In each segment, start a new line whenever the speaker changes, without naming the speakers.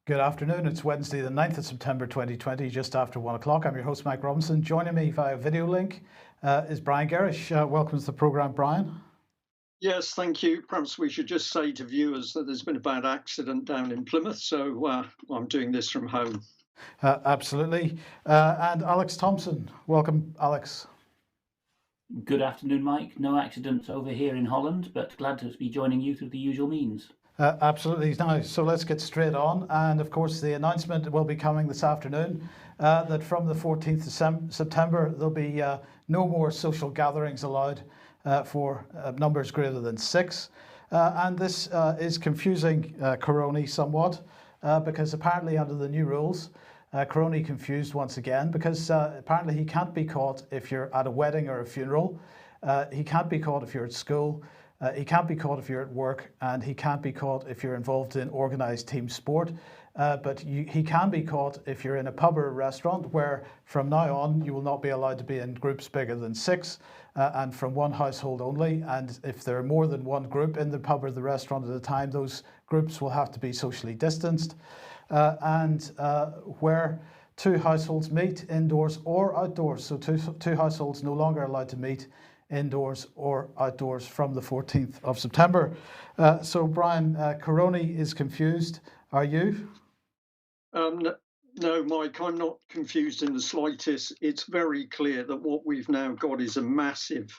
Good afternoon. It's Wednesday, the 9th of September 2020, just after 1 o'clock. I'm your host, Mike Robinson. Joining me via video link is Brian Gerrish. Welcome to the programme, Brian.
Yes, thank you. Perhaps we should just say to viewers that there's been a bad accident down in Plymouth, so I'm doing this from home.
Absolutely. And Alex Thomson. Welcome, Alex.
Good afternoon, Mike. No accidents over here in Holland, but glad to be joining you through the usual means.
Absolutely. Now, so let's get straight on. And of course, the announcement will be coming this afternoon that from the 14th of September, there'll be no more social gatherings allowed for numbers greater than 6. And this is confusing Coroni somewhat because apparently under the new rules, Coroni confused once again because apparently he can't be caught if you're at a wedding or a funeral. He can't be caught if you're at school. He can't be caught if you're at work, and he can't be caught if you're involved in organised team sport. But he can be caught if you're in a pub or a restaurant where from now on you will not be allowed to be in groups bigger than 6 and from one household only. And if there are more than one group in the pub or the restaurant at a time, those groups will have to be socially distanced. And where two households meet indoors or outdoors, so two households no longer allowed to meet indoors or outdoors from the 14th of September. So Brian, Coroni is confused. Are you?
No, Mike, I'm not confused in the slightest. It's very clear that what we've now got is a massive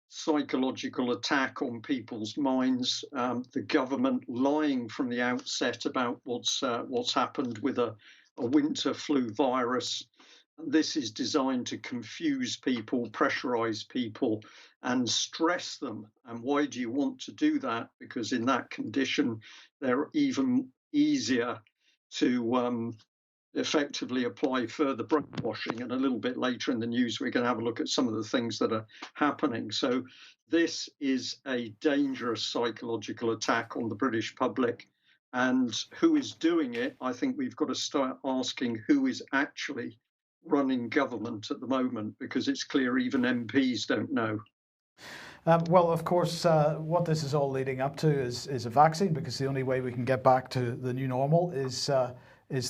psychological attack on people's minds. The government lying from the outset about what's happened with a winter flu virus. This is designed to confuse people, pressurize people, and stress them. And why do you want to do that? Because in that condition, they're even easier to effectively apply further brainwashing. And a little bit later in the news, we're going to have a look at some of the things that are happening. So this is a dangerous psychological attack on the British public. And who is doing it? I think we've got to start asking who is actually running government at the moment, because it's clear even MPs don't know.
Well, of course, what this is all leading up to is a vaccine, because the only way we can get back to the new normal is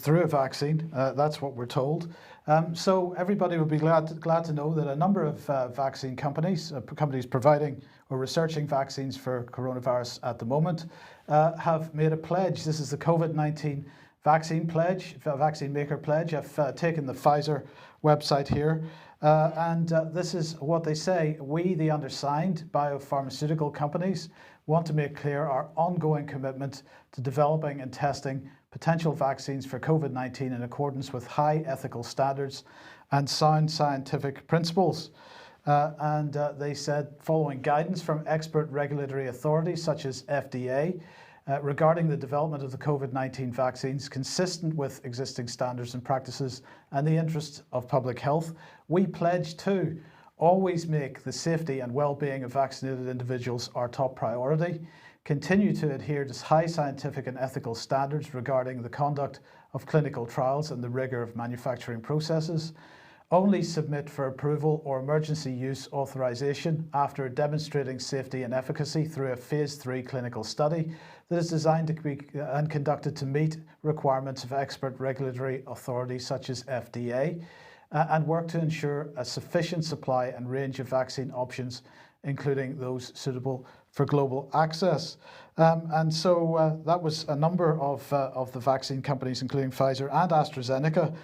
through a vaccine. That's what we're told. So everybody would be glad to know that a number of vaccine companies providing or researching vaccines for coronavirus at the moment, have made a pledge. This is the COVID-19 vaccine pledge, vaccine maker pledge. I've taken the Pfizer website here, and this is what they say. We, the undersigned biopharmaceutical companies, want to make clear our ongoing commitment to developing and testing potential vaccines for COVID-19 in accordance with high ethical standards and sound scientific principles. And they said, following guidance from expert regulatory authorities such as FDA, regarding the development of the COVID-19 vaccines consistent with existing standards and practices and the interest of public health, we pledge to always make the safety and well-being of vaccinated individuals our top priority, continue to adhere to high scientific and ethical standards regarding the conduct of clinical trials and the rigour of manufacturing processes, only submit for approval or emergency use authorization after demonstrating safety and efficacy through a phase 3 clinical study that is designed to be and conducted to meet requirements of expert regulatory authorities such as FDA, and work to ensure a sufficient supply and range of vaccine options, including those suitable for global access. And so that was a number of the vaccine companies, including Pfizer and AstraZeneca,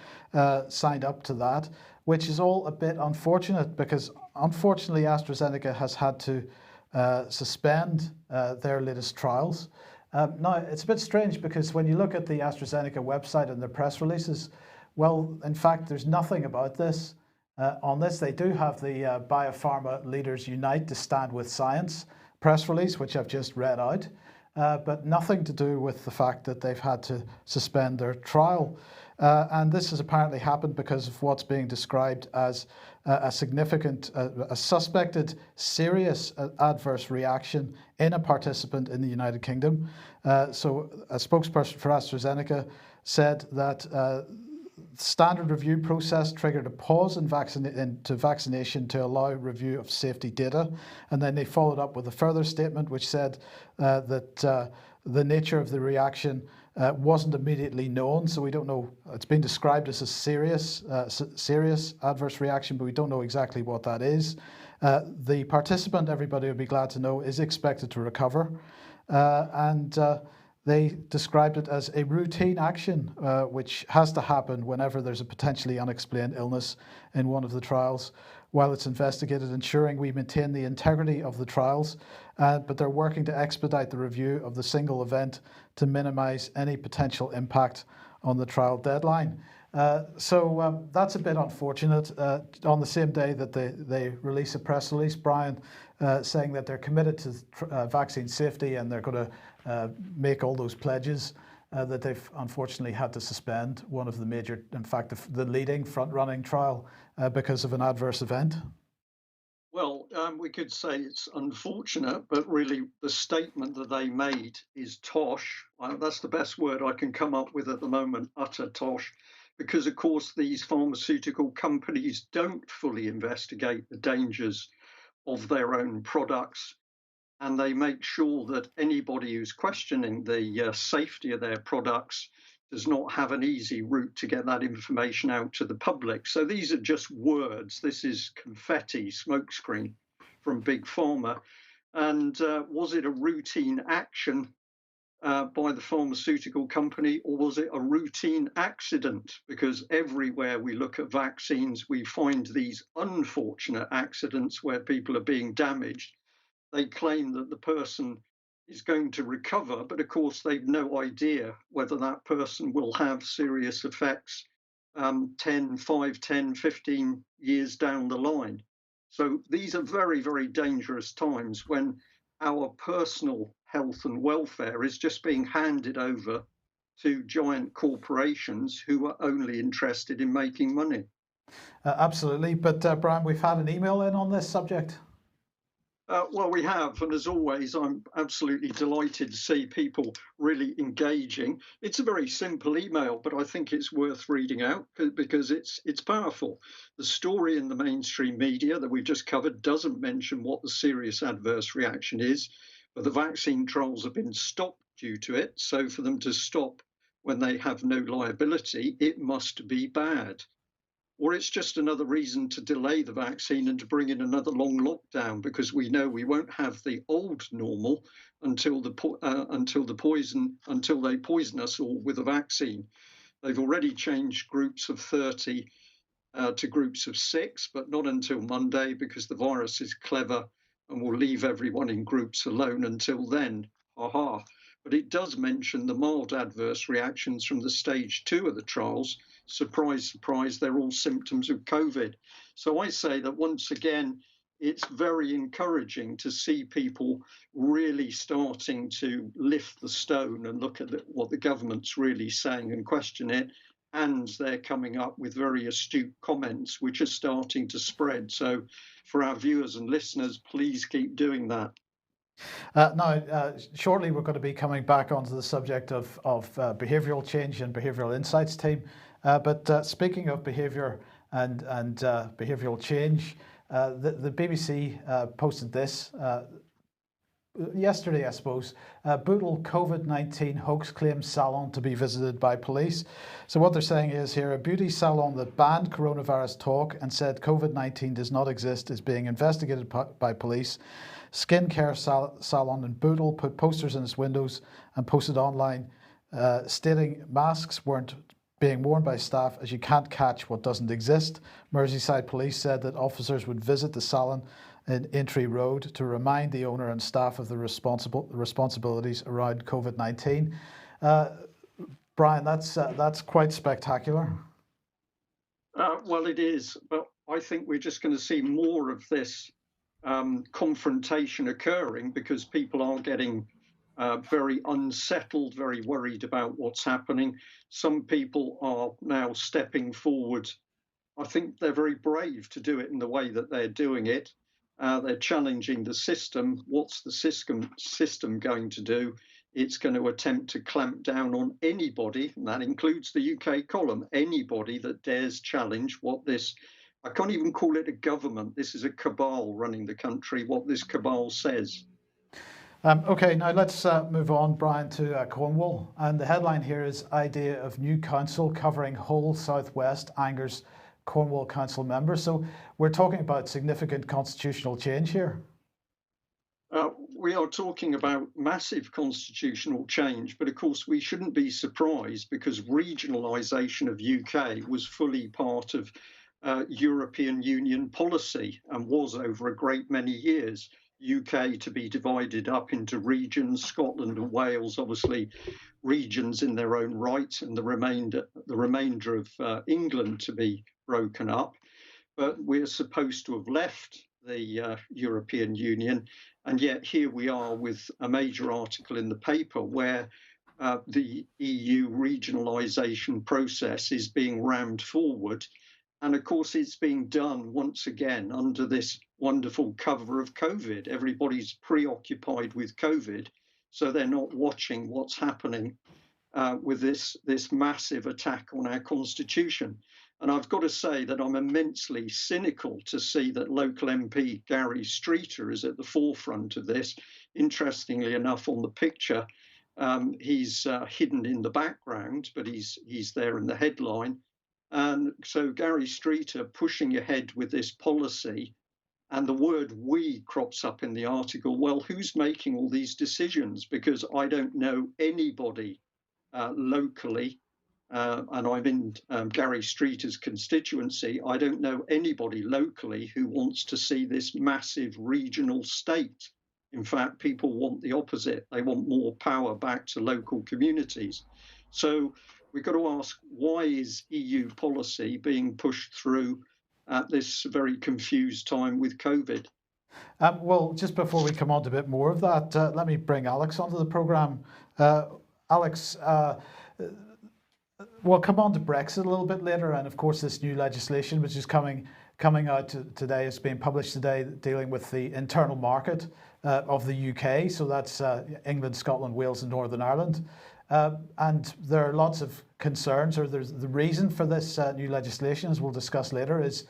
signed up to that, which is all a bit unfortunate because unfortunately AstraZeneca has had to suspend their latest trials. Now, it's a bit strange because when you look at the AstraZeneca website and their press releases, well, in fact, there's nothing about this. On this, they do have the Biopharma Leaders Unite to Stand with Science press release, which I've just read out, but nothing to do with the fact that they've had to suspend their trial. And this has apparently happened because of what's being described as a suspected serious adverse reaction in a participant in the United Kingdom. So a spokesperson for AstraZeneca said that standard review process triggered a pause in vaccination to allow review of safety data. And then they followed up with a further statement which said that the nature of the reaction wasn't immediately known, so we don't know. It's been described as a serious adverse reaction, but we don't know exactly what that is. The participant, everybody would be glad to know, is expected to recover, and they described it as a routine action, which has to happen whenever there's a potentially unexplained illness in one of the trials while it's investigated, ensuring we maintain the integrity of the trials, but they're working to expedite the review of the single event to minimise any potential impact on the trial deadline. So that's a bit unfortunate. On the same day that they release a press release, Brian, saying that they're committed to vaccine safety and they're going to make all those pledges, that they've unfortunately had to suspend one of the major, in fact, the leading front-running trial because of an adverse event.
Well, we could say it's unfortunate, but really the statement that they made is tosh. That's the best word I can come up with at the moment, utter tosh, because of course these pharmaceutical companies don't fully investigate the dangers of their own products, and they make sure that anybody who's questioning the safety of their products does not have an easy route to get that information out to the public. So these are just words. This is confetti, smokescreen from Big Pharma. And was it a routine action by the pharmaceutical company, or was it a routine accident? Because everywhere we look at vaccines, we find these unfortunate accidents where people are being damaged. They claim that the person is going to recover, but of course they've no idea whether that person will have serious effects 5, 10, 15 years down the line. So these are very, very dangerous times when our personal health and welfare is just being handed over to giant corporations who are only interested in making money.
Absolutely. But Brian, we've had an email in on this subject.
Well, we have, and as always, I'm absolutely delighted to see people really engaging. It's a very simple email, but I think it's worth reading out because it's powerful. The story in the mainstream media that we just covered doesn't mention what the serious adverse reaction is, but the vaccine trials have been stopped due to it. So for them to stop when they have no liability, it must be bad. Or it's just another reason to delay the vaccine and to bring in another long lockdown, because we know we won't have the old normal until they poison us all with a vaccine. They've already changed groups of 30 to groups of 6, but not until Monday, because the virus is clever and will leave everyone in groups alone until then. Ha ha. But it does mention the mild adverse reactions from the stage 2 of the trials. Surprise, surprise, they're all symptoms of COVID. So I say that once again, it's very encouraging to see people really starting to lift the stone and look at what the government's really saying and question it. And they're coming up with very astute comments, which are starting to spread. So for our viewers and listeners, please keep doing that.
Now, shortly we're going to be coming back onto the subject of behavioural change and behavioural insights team. But speaking of behaviour and behavioural change, the BBC posted this yesterday, I suppose. Brutal COVID-19 hoax claims salon to be visited by police. So what they're saying is here, a beauty salon that banned coronavirus talk and said COVID-19 does not exist is being investigated by police. Skincare salon in Bootle put posters in its windows and posted online stating masks weren't being worn by staff as you can't catch what doesn't exist. Merseyside police said that officers would visit the salon in Aintree Road to remind the owner and staff of the responsibilities around COVID-19. Brian, that's quite spectacular.
Well, it is, but I think we're just going to see more of this confrontation occurring because people are getting very unsettled, very worried about what's happening. Some people are now stepping forward. I think they're very brave to do it in the way that they're doing it. They're challenging the system. What's the system going to do? It's going to attempt to clamp down on anybody, and that includes the UK column, anybody that dares challenge what this, I can't even call it a government, this is a cabal running the country, what this cabal says.
Okay, now let's move on, Brian, to Cornwall. And the headline here is idea of new council covering whole southwest angers Cornwall council members. So we're talking about significant constitutional change here.
We are talking about massive constitutional change, but of course we shouldn't be surprised because regionalisation of UK was fully part of European Union policy and was over a great many years. UK to be divided up into regions, Scotland and Wales, obviously regions in their own right, and the remainder of England to be broken up. But we're supposed to have left the European Union, and yet here we are with a major article in the paper where the EU regionalisation process is being rammed forward. And of course, it's being done once again under this wonderful cover of COVID. Everybody's preoccupied with COVID, so they're not watching what's happening with this massive attack on our constitution. And I've got to say that I'm immensely cynical to see that local MP Gary Streeter is at the forefront of this. Interestingly enough, on the picture, he's hidden in the background, but he's there in the headline. And so Gary Streeter pushing ahead with this policy, and the word "we" crops up in the article. Well, who's making all these decisions? Because I don't know anybody locally, and I'm in Gary Streeter's constituency. I don't know anybody locally who wants to see this massive regional state. In fact, people want the opposite. They want more power back to local communities. So we've got to ask, why is EU policy being pushed through at this very confused time with COVID?
Well, just before we come on to a bit more of that, let me bring Alex onto the programme. Alex, we'll come on to Brexit a little bit later, and of course this new legislation which is coming out today, is being published today, dealing with the internal market of the UK. So that's England, Scotland, Wales and Northern Ireland. And there are lots of concerns, or there's the reason for this new legislation, as we'll discuss later, is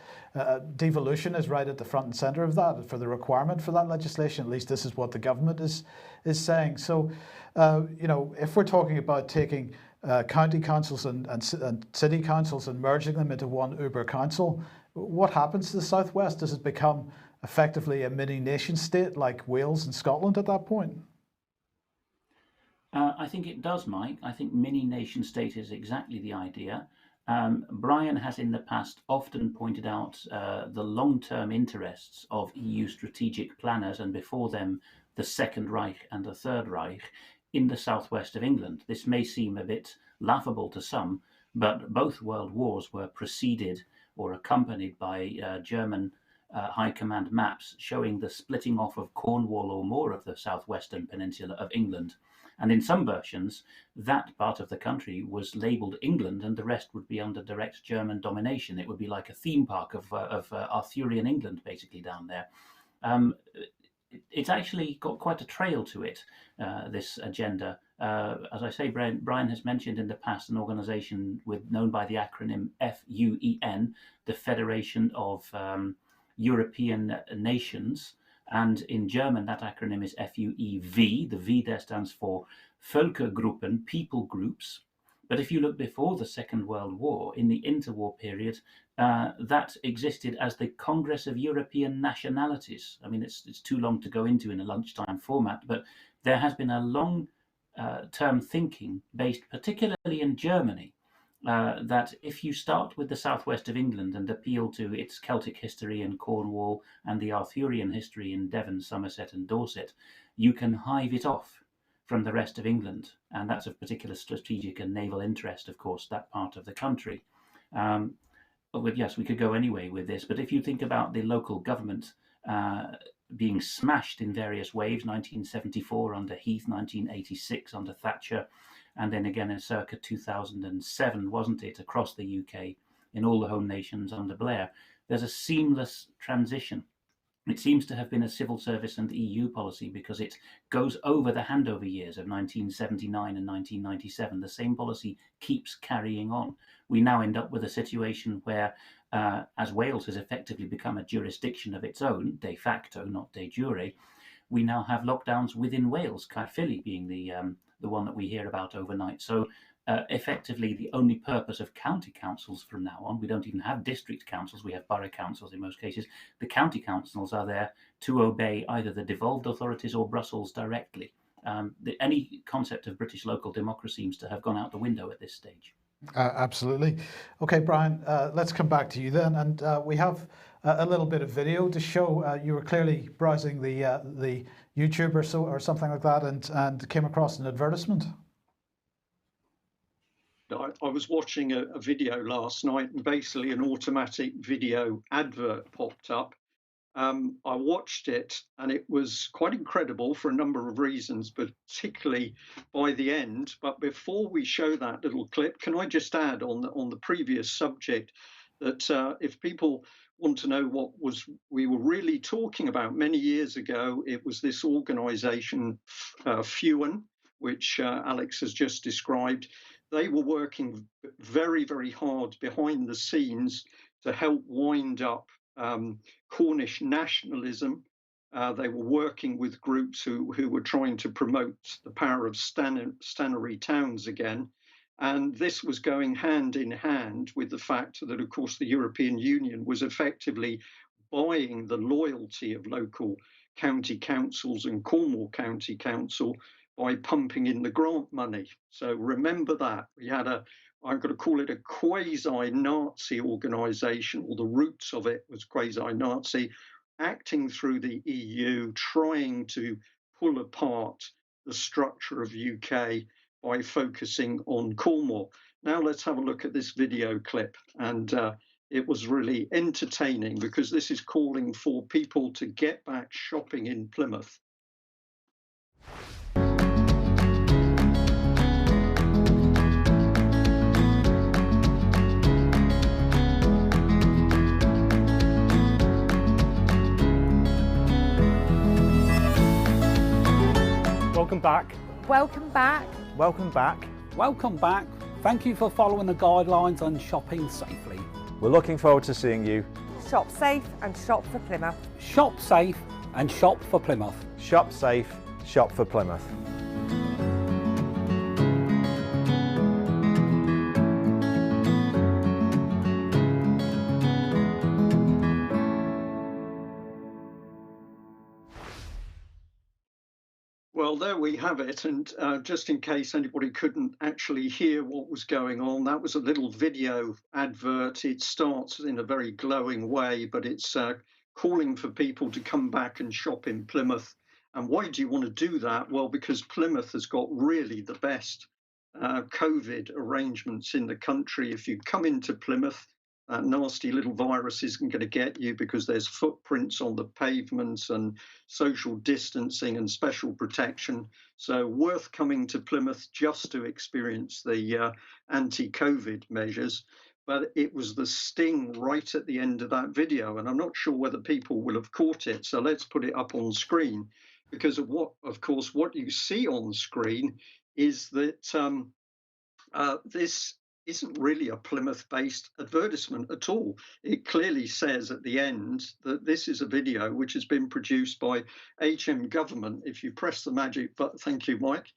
devolution is right at the front and centre of that, for the requirement for that legislation. At least this is what the government is saying. So, if we're talking about taking county councils and city councils and merging them into one Uber council, what happens to the southwest? Does it become effectively a mini nation state like Wales and Scotland at that point?
I think it does, Mike. I think mini nation state is exactly the idea. Brian has in the past often pointed out the long-term interests of EU strategic planners, and before them the Second Reich and the Third Reich, in the southwest of England. This may seem a bit laughable to some, but both world wars were preceded or accompanied by German high command maps showing the splitting off of Cornwall or more of the southwestern peninsula of England. And in some versions, that part of the country was labelled England and the rest would be under direct German domination. It would be like a theme park of Arthurian England, basically, down there. It's actually got quite a trail to it, this agenda. As I say, Brian has mentioned in the past an organisation known by the acronym FUEN, the Federation of European Nations. And in German, that acronym is FUEV. The V there stands for Völkergruppen, people groups. But if you look before the Second World War, in the interwar period, that existed as the Congress of European Nationalities. I mean, it's too long to go into in a lunchtime format, but there has been a long-term thinking based particularly in Germany, that if you start with the southwest of England and appeal to its Celtic history in Cornwall and the Arthurian history in Devon, Somerset and Dorset, you can hive it off from the rest of England. And that's of particular strategic and naval interest, of course, that part of the country. Yes, we could go anyway with this, but if you think about the local government being smashed in various waves, 1974 under Heath, 1986 under Thatcher, and then again in circa 2007, wasn't it, across the UK in all the home nations under Blair. There's a seamless transition. It seems to have been a civil service and EU policy because it goes over the handover years of 1979 and 1997. The same policy keeps carrying on. We now end up with a situation where, as Wales has effectively become a jurisdiction of its own, de facto, not de jure, we now have lockdowns within Wales, Caerphilly being the one that we hear about overnight. So effectively, the only purpose of county councils from now on, we don't even have district councils, we have borough councils in most cases. The county councils are there to obey either the devolved authorities or Brussels directly. Any concept of British local democracy seems to have gone out the window at this stage.
Absolutely. Okay, Brian, let's come back to you then. And we have a little bit of video to show. You were clearly browsing the YouTube or something like that and came across an advertisement.
I was watching a video last night, and basically an automatic video advert popped up. I watched it, and it was quite incredible for a number of reasons, but particularly by the end. But before we show that little clip, can I just add on the previous subject that if people want to know what we were really talking about many years ago, it was this organisation, FUAN, which Alex has just described. They were working very, very hard behind the scenes to help wind up Cornish nationalism. They were working with groups who were trying to promote the power of stannary towns again. And this was going hand in hand with the fact that, of course, the European Union was effectively buying the loyalty of local county councils and Cornwall County Council by pumping in the grant money. So remember that. We had I'm going to call it a quasi-Nazi organisation, or the roots of it was quasi-Nazi, acting through the EU, trying to pull apart the structure of UK by focusing on Cornwall. Now let's have a look at this video clip. And it was really entertaining because this is calling for people to get back shopping in Plymouth.
Welcome back.
Welcome back.
Welcome back.
Welcome back. Thank you for following the guidelines on shopping safely.
We're looking forward to seeing you.
Shop safe and shop for Plymouth.
Shop safe and shop for Plymouth.
Shop safe, shop for Plymouth.
Well, there we have it. And just in case anybody couldn't actually hear what was going on, that was a little video advert. It starts in a very glowing way, but it's calling for people to come back and shop in Plymouth. And why do you want to do that? Well, because Plymouth has got really the best COVID arrangements in the country. If you come into Plymouth, that nasty little virus isn't going to get you because there's footprints on the pavements and social distancing and special protection. So worth coming to Plymouth just to experience the anti-COVID measures. But it was the sting right at the end of that video. And I'm not sure whether people will have caught it. So let's put it up on screen, because of course, what you see on screen is that this isn't really a Plymouth-based advertisement at all. It clearly says at the end that this is a video which has been produced by HM Government. If you press the magic button, thank you, Mike.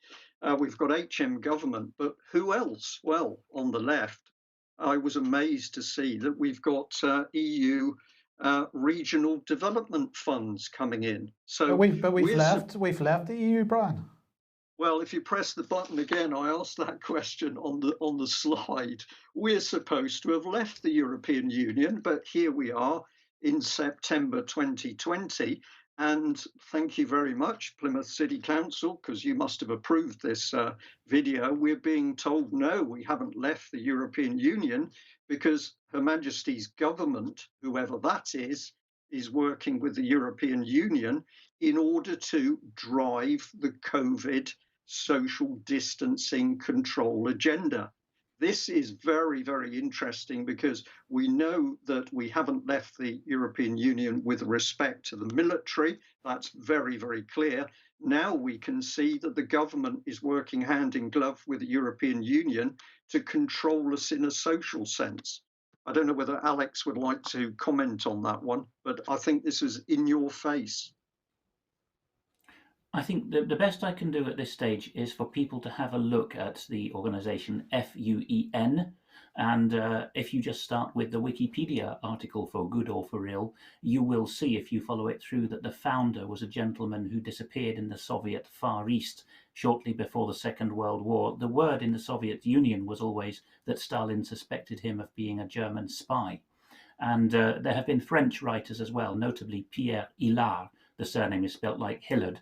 We've got HM Government, but who else? Well, on the left, I was amazed to see that we've got EU regional development funds coming in. So
we've left the EU, Brian.
Well, if you press the button again, I asked that question on the slide. We're supposed to have left the European Union, but here we are in September 2020. And thank you very much, Plymouth City Council, because you must have approved this video. We're being told, no, we haven't left the European Union because Her Majesty's government, whoever that is working with the European Union in order to drive the COVID social distancing control agenda. This is very, very interesting because we know that we haven't left the European Union with respect to the military. That's very, very clear. Now we can see that the government is working hand in glove with the European Union to control us in a social sense. I don't know whether Alex would like to comment on that one, but I think this is in your face.
I think the best I can do at this stage is for people to have a look at the organisation FUEN. And if you just start with the Wikipedia article for good or for ill, you will see, if you follow it through, that the founder was a gentleman who disappeared in the Soviet Far East shortly before the Second World War. The word in the Soviet Union was always that Stalin suspected him of being a German spy. And there have been French writers as well, notably Pierre Hillard, the surname is spelt like Hillard,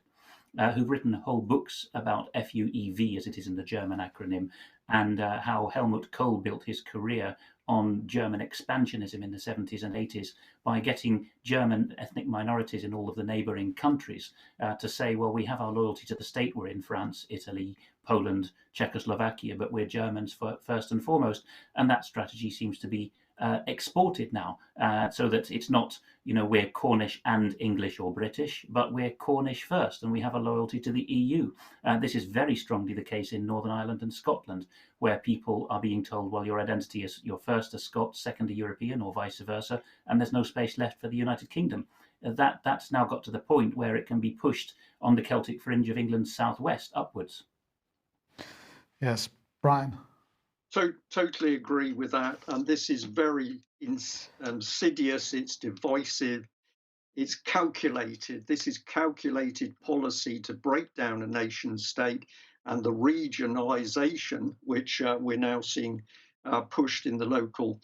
who've written whole books about FUEV, as it is in the German acronym, and how Helmut Kohl built his career on German expansionism in the 70s and 80s by getting German ethnic minorities in all of the neighbouring countries to say, well, we have our loyalty to the state we're in, France, Italy, Poland, Czechoslovakia, but we're Germans first and foremost. And that strategy seems to be exported now, so that it's not, we're Cornish and English or British, but we're Cornish first, and we have a loyalty to the EU. This is very strongly the case in Northern Ireland and Scotland, where people are being told, well, your identity is you're first a Scot, second a European, or vice versa, and there's no space left for the United Kingdom. That's now got to the point where it can be pushed on the Celtic fringe of England's southwest upwards.
Yes, Brian.
So totally agree with that. And this is very insidious. It's divisive. It's calculated. This is calculated policy to break down a nation state, and the regionalisation, which we're now seeing pushed in the local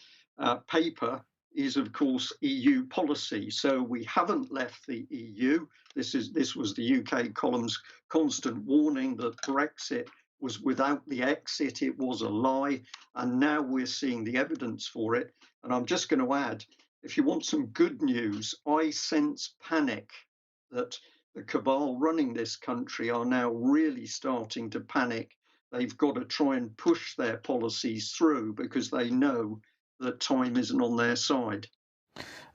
paper, is of course EU policy. So we haven't left the EU. This was the UK column's constant warning that Brexit was without the exit, it was a lie, and now we're seeing the evidence for it. And I'm just going to add, if you want some good news, I sense panic that the cabal running this country are now really starting to panic. They've got to try and push their policies through because they know that time isn't on their side.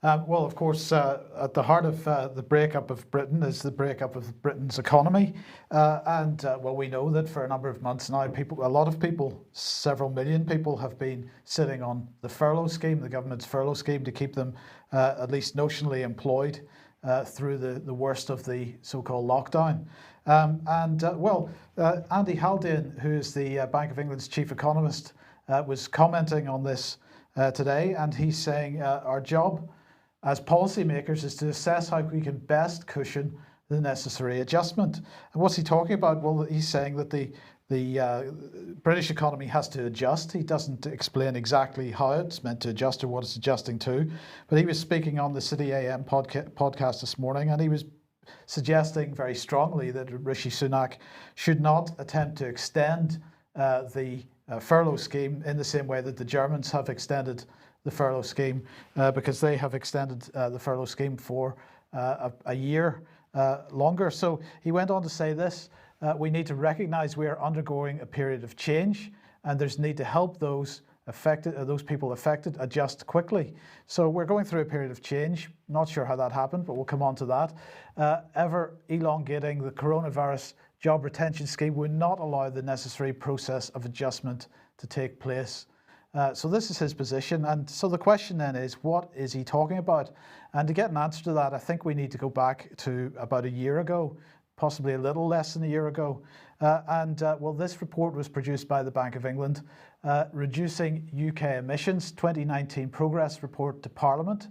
Well, of course, at the heart of the breakup of Britain is the breakup of Britain's economy. Well, we know that for a number of months now, a lot of people, several million people, have been sitting on the furlough scheme, the government's furlough scheme, to keep them at least notionally employed through the worst of the so-called lockdown. Andy Haldane, who is the Bank of England's chief economist, was commenting on this today, and he's saying our job as policymakers is to assess how we can best cushion the necessary adjustment. And what's he talking about? Well, he's saying that the British economy has to adjust. He doesn't explain exactly how it's meant to adjust or what it's adjusting to, but he was speaking on the City AM podcast this morning, and he was suggesting very strongly that Rishi Sunak should not attempt to extend the furlough scheme in the same way that the Germans have extended the furlough scheme, because they have extended the furlough scheme for a year longer. So he went on to say this: we need to recognise we are undergoing a period of change, and there's need to help those people affected adjust quickly. So we're going through a period of change. Not sure how that happened, but we'll come on to that. Ever elongating the coronavirus job retention scheme would not allow the necessary process of adjustment to take place. So this is his position. And so the question then is, what is he talking about? And to get an answer to that, I think we need to go back to about a year ago, possibly a little less than a year ago. This report was produced by the Bank of England, Reducing UK Emissions, 2019 Progress Report to Parliament.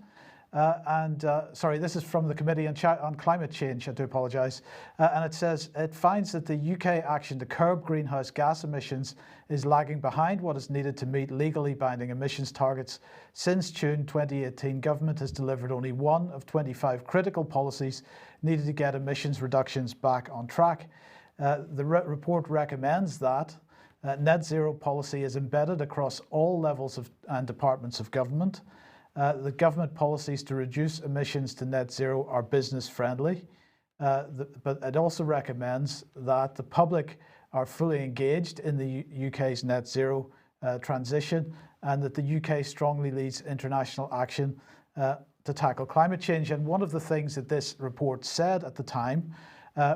This is from the Committee on Climate Change, I do apologise. And it says, it finds that the UK action to curb greenhouse gas emissions is lagging behind what is needed to meet legally binding emissions targets. Since June 2018, government has delivered only one of 25 critical policies needed to get emissions reductions back on track. The report recommends that net zero policy is embedded across all levels and departments of government. The government policies to reduce emissions to net zero are business friendly, but it also recommends that the public are fully engaged in the UK's net zero transition, and that the UK strongly leads international action to tackle climate change. And one of the things that this report said at the time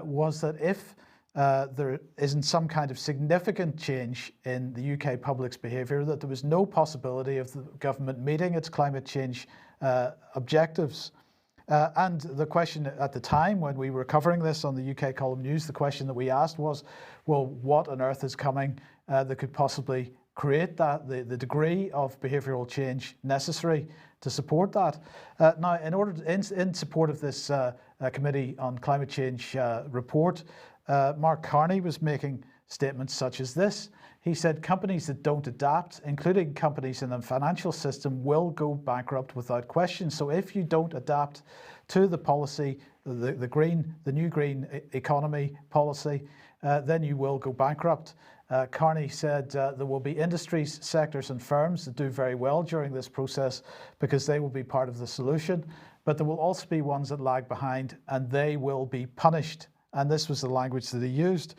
was that if there isn't some kind of significant change in the UK public's behaviour, that there was no possibility of the government meeting its climate change objectives. And the question at the time when we were covering this on the UK Column News, the question that we asked was, well, what on earth is coming that could possibly create that, the degree of behavioural change necessary to support that? Now, in support of this Committee on Climate Change report, Mark Carney was making statements such as this. He said companies that don't adapt, including companies in the financial system, will go bankrupt without question. So if you don't adapt to the policy, the new green economy policy, then you will go bankrupt. Carney said there will be industries, sectors and firms that do very well during this process because they will be part of the solution, but there will also be ones that lag behind and they will be punished. And this was the language that he used.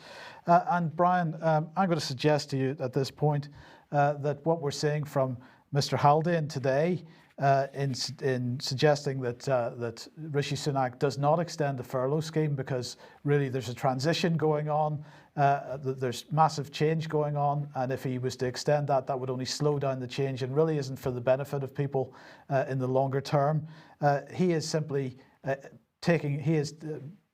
And Brian, I'm going to suggest to you at this point that what we're seeing from Mr. Haldane today in suggesting that Rishi Sunak does not extend the furlough scheme because really there's a transition going on, there's massive change going on, and if he was to extend that, that would only slow down the change and really isn't for the benefit of people in the longer term. He is simply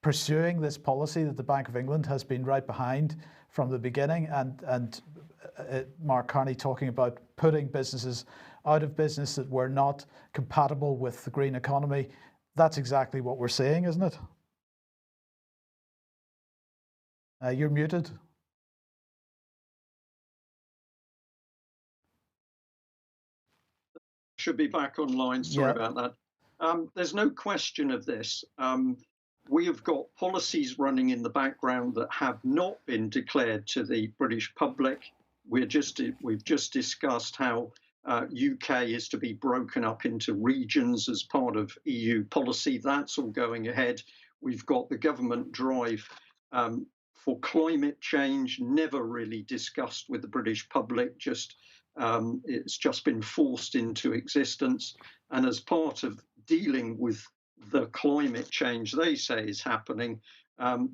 pursuing this policy that the Bank of England has been right behind from the beginning, and Mark Carney talking about putting businesses out of business that were not compatible with the green economy. That's exactly what we're saying, isn't it? You're muted.
Should be back online. Sorry about that. There's no question of this. We have got policies running in the background that have not been declared to the British public. We've just discussed how UK is to be broken up into regions as part of EU policy. That's all going ahead. We've got the government drive for climate change, never really discussed with the British public, it's just been forced into existence. And as part of dealing with the climate change they say is happening,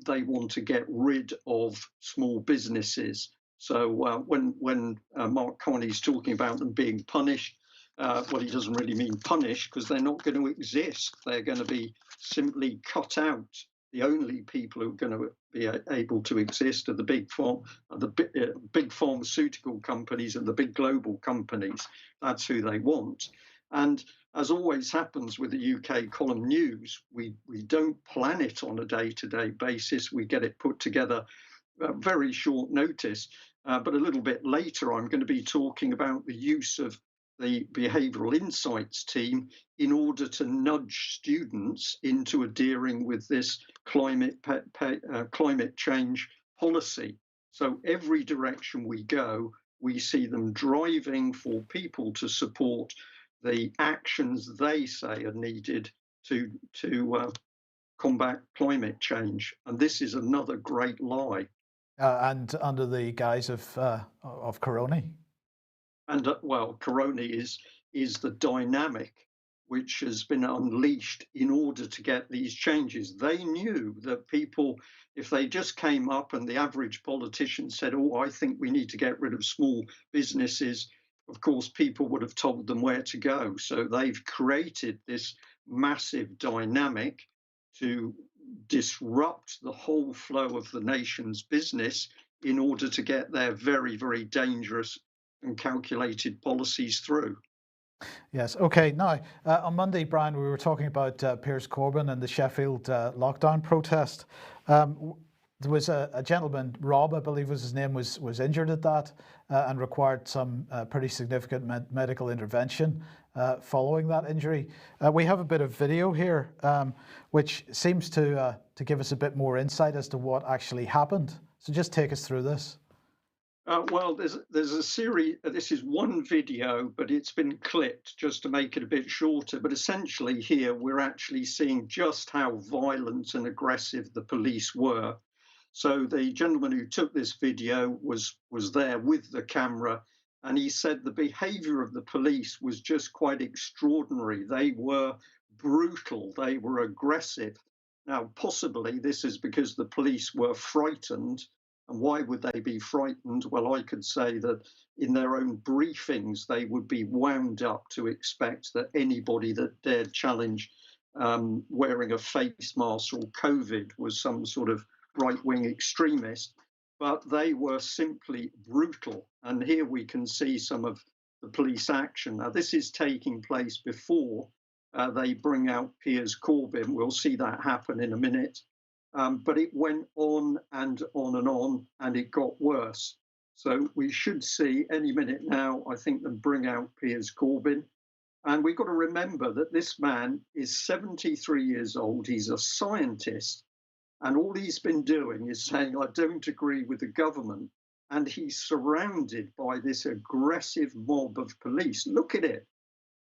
they want to get rid of small businesses. So when Mark Carney's talking about them being punished, well, he doesn't really mean punished because they're not going to exist. They're going to be simply cut out. The only people who are going to be able to exist are the big pharmaceutical companies and the big global companies. That's who they want. And as always happens with the UK Column News, we don't plan it on a day-to-day basis. We get it put together at very short notice. But a little bit later, I'm going to be talking about the use of the Behavioural Insights team in order to nudge students into adhering with this climate change policy. So every direction we go, we see them driving for people to support the actions they say are needed to combat climate change. And this is another great lie.
And under the guise of Corona.
And well, Corona is the dynamic which has been unleashed in order to get these changes. They knew that people, if they just came up and the average politician said, oh, I think we need to get rid of small businesses, of course, people would have told them where to go. So they've created this massive dynamic to disrupt the whole flow of the nation's business in order to get their very, very dangerous and calculated policies through.
Yes. Okay. Now, on Monday, Brian, we were talking about Piers Corbin and the Sheffield lockdown protest. There was a gentleman, Rob, I believe was his name, was injured at that and required some pretty significant medical intervention following that injury. We have a bit of video here, which seems to give us a bit more insight as to what actually happened. So just take us through this.
Well, there's a series. This is one video, but it's been clipped just to make it a bit shorter. But essentially here, we're actually seeing just how violent and aggressive the police were. So the gentleman who took this video was there with the camera, and he said the behavior of the police was just quite extraordinary. They were brutal. They were aggressive. Now, possibly this is because the police were frightened. And why would they be frightened? Well, I could say that in their own briefings, they would be wound up to expect that anybody that dared challenge wearing a face mask or COVID was some sort of right-wing extremist, but they were simply brutal. And here we can see some of the police action. Now, this is taking place before they bring out Piers Corbin. We'll see that happen in a minute. But it went on, and it got worse. So we should see any minute now, I think, them bring out Piers Corbin. And we've got to remember that this man is 73 years old. He's a scientist. And all he's been doing is saying, I don't agree with the government. And he's surrounded by this aggressive mob of police. Look at it.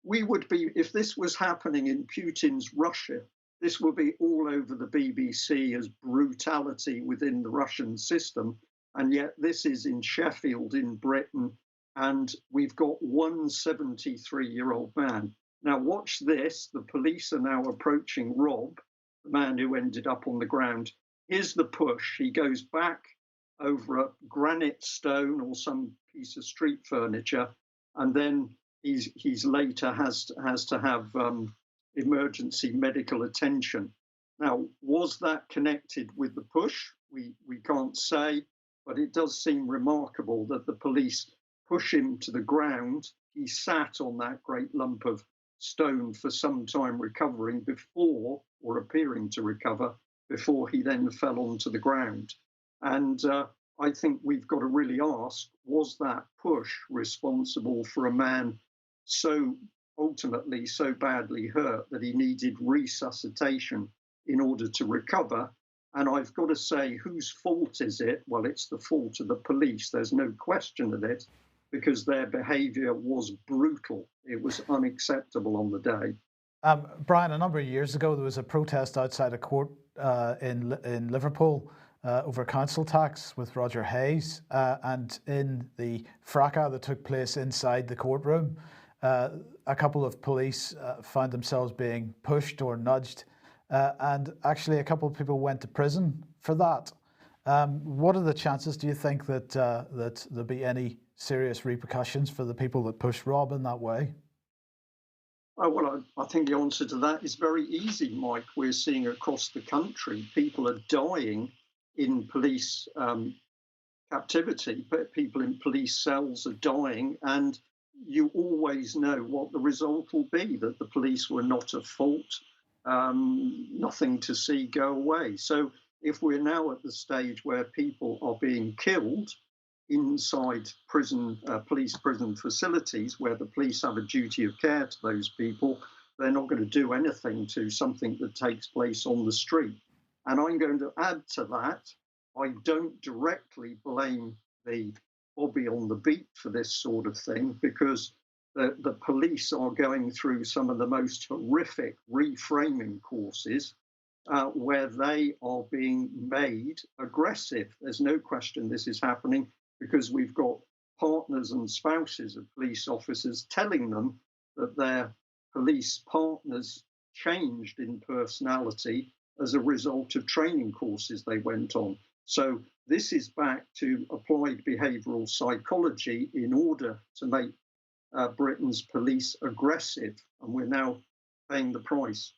We would be, if this was happening in Putin's Russia, this would be all over the BBC as brutality within the Russian system. And yet this is in Sheffield in Britain. And we've got one 73-year-old man. Now watch this. The police are now approaching Rob, the man who ended up on the ground. Here's the push. He goes back over a granite stone or some piece of street furniture, and then he's later has to have emergency medical attention. Now, was that connected with the push? We can't say, but it does seem remarkable that the police push him to the ground. He sat on that great lump of stone for some time recovering before, or appearing to recover, before he then fell onto the ground. And I think we've got to really ask, was that push responsible for a man so ultimately so badly hurt that he needed resuscitation in order to recover? And I've got to say, whose fault is it? Well, it's the fault of the police. There's no question of it, because their behaviour was brutal. It was unacceptable on the day.
Brian, a number of years ago, there was a protest outside a court in Liverpool over council tax with Roger Hayes. And in the fracas that took place inside the courtroom, a couple of police found themselves being pushed or nudged. And actually, a couple of people went to prison for that. What are the chances, do you think, that there'll be any serious repercussions for the people that pushed Rob in that way?
Well, I think the answer to that is very easy, Mike. We're seeing across the country, people are dying in police captivity, but people in police cells are dying, and you always know what the result will be, that the police were not at fault, nothing to see, go away. So if we're now at the stage where people are being killed inside prison, police prison facilities, where the police have a duty of care to those people, they're not going to do anything to something that takes place on the street. And I'm going to add to that, I don't directly blame the Bobby on the beat for this sort of thing, because the police are going through some of the most horrific reframing courses where they are being made aggressive. There's no question this is happening, because we've got partners and spouses of police officers telling them that their police partners changed in personality as a result of training courses they went on. So this is back to applied behavioural psychology in order to make Britain's police aggressive, and we're now paying the price.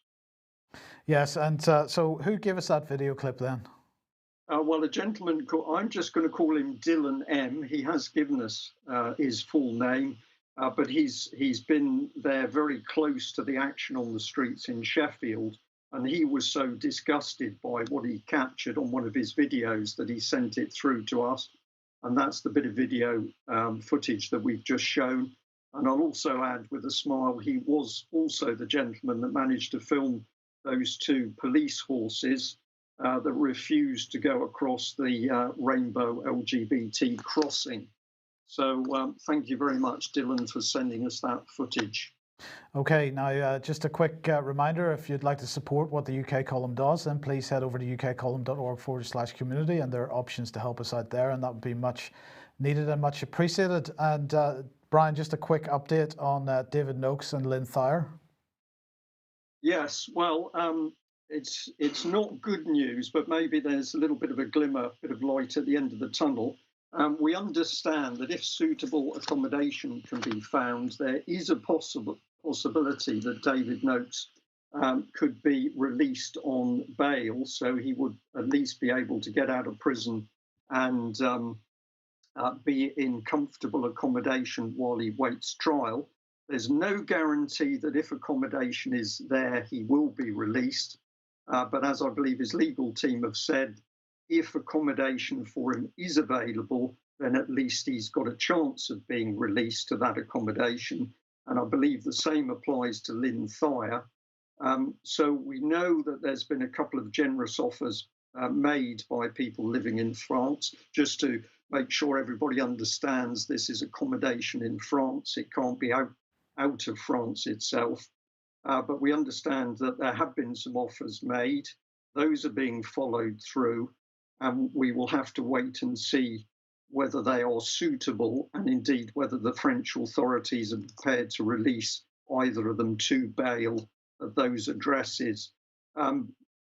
Yes, and so who gave us that video clip then?
Well, a gentleman called, I'm just going to call him Dylan M. He has given us his full name, but he's been there very close to the action on the streets in Sheffield, and he was so disgusted by what he captured on one of his videos that he sent it through to us, and that's the bit of video footage that we've just shown. And I'll also add, with a smile, he was also the gentleman that managed to film those two police horses that refused to go across the rainbow LGBT crossing. So thank you very much, Dylan, for sending us that footage.
Okay, now just a quick reminder, if you'd like to support what the UK Column does, then please head over to ukcolumn.org/community, and there are options to help us out there, and that would be much needed and much appreciated. And Brian, just a quick update on David Knox and Lynn Thire.
Yes, well, it's not good news, but maybe there's a little bit of a glimmer, bit of light at the end of the tunnel. We understand that if suitable accommodation can be found, there is a possibility that David Knox could be released on bail, so he would at least be able to get out of prison and be in comfortable accommodation while he waits trial. There's no guarantee that if accommodation is there, he will be released. But as I believe his legal team have said, if accommodation for him is available, then at least he's got a chance of being released to that accommodation. And I believe the same applies to Lynn Thire. So we know that there's been a couple of generous offers made by people living in France, just to make sure everybody understands this is accommodation in France. It can't be out of France itself. But we understand that there have been some offers made. Those are being followed through, and we will have to wait and see whether they are suitable, and indeed whether the French authorities are prepared to release either of them to bail at those addresses.